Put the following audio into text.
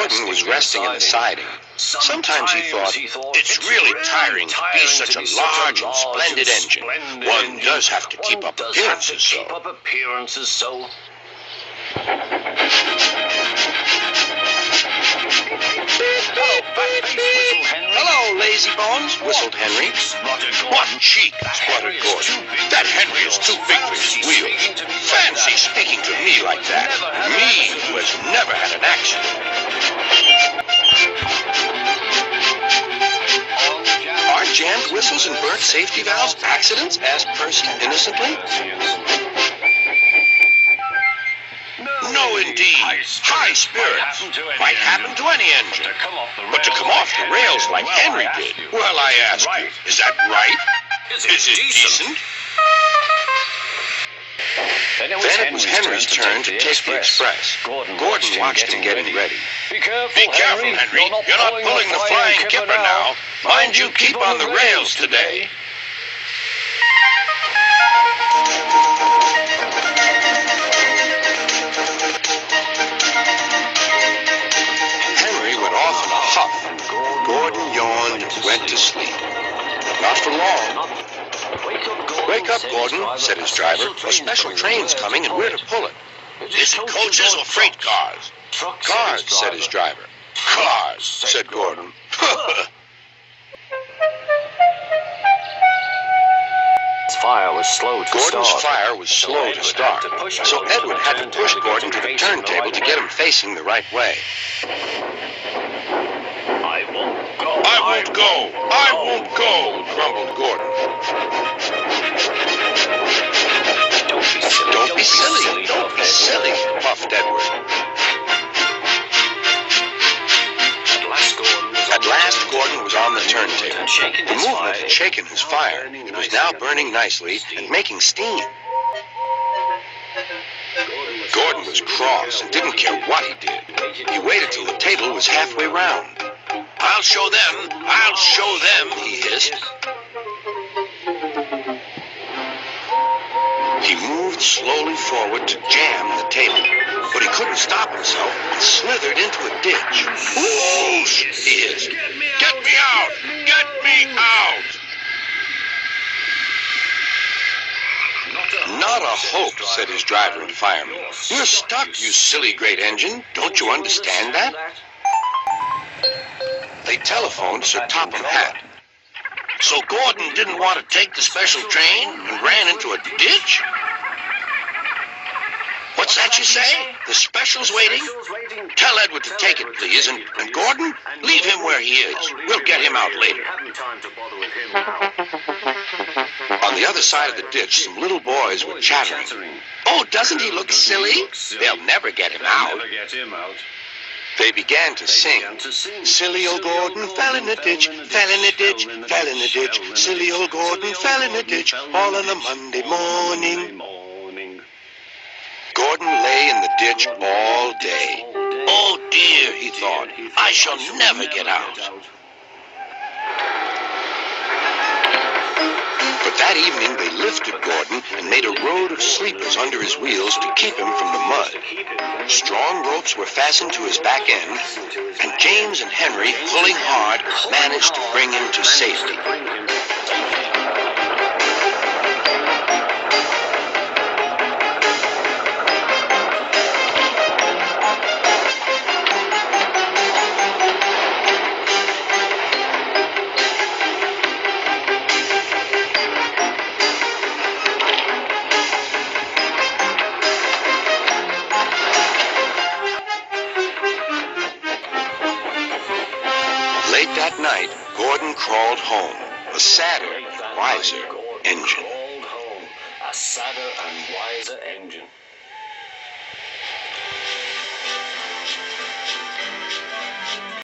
Gordon was resting in the siding. Sometimes he thought, it's really tiring to be such a large and splendid engine. One does have to keep up appearances so. Hello, lazy bones, whistled Henry. What cheek, spluttered Gordon. That Henry is too big for his wheels. Fancy speaking to me like that. Me, who has never had an accident. Are jammed whistles and burnt safety valves accidents? Asked Percy innocently. No, indeed. High spirits might happen to any engine. But to come off the rails like Henry did, well, I ask you, is that right? Is it decent? Then it was Henry's turn to take the express. Gordon watched him getting ready. Be careful, Henry. You're not pulling the flying kipper now. Mind you, keep on the rails today. Henry went off in a huff. Gordon yawned and went to sleep. Not for long. Wake up, Gordon, said his driver. A special train's coming and we're to pull it. Is it coaches or freight cars? Cars, said his driver. Cars, said Gordon. Gordon's fire was slow to start, so Edward had to push Gordon to the turntable to get him facing the right way. I won't go, grumbled Gordon. Don't be silly, puffed Edward. At last, Gordon was on the turntable. The movement had shaken his fire. It was now burning nicely and making steam. Gordon was cross and didn't care what he did. He waited till the table was halfway round. I'll show them, he hissed. He moved slowly forward to jam the table, but he couldn't stop himself and slithered into a ditch. Whoosh, he hissed. Get me out! Get me out! Not a hope, said his driver and fireman. You're stuck, you silly great engine. Don't you understand that? They telephoned Sir Topham Hatt. So Gordon didn't want to take the special train and ran into a ditch? What's that you say? The special's waiting? Tell Edward to take it, please, and Gordon, leave him where he is. We'll get him out later. On the other side of the ditch, some little boys were chattering. Oh, doesn't he look silly? They'll never get him out. They began to sing. Silly old Gordon fell in the ditch, fell in the ditch, fell in the ditch. Silly old Gordon fell in the ditch, all on a Monday morning. Gordon lay in the ditch all day. Oh dear, he thought, I shall never get out. But that evening they lifted Gordon and made a road of sleepers under his wheels to keep him from the mud. Strong ropes were fastened to his back end, and James and Henry, pulling hard, managed to bring him to safety. Late that night, Gordon crawled home, a sadder and wiser engine. A sadder and wiser engine.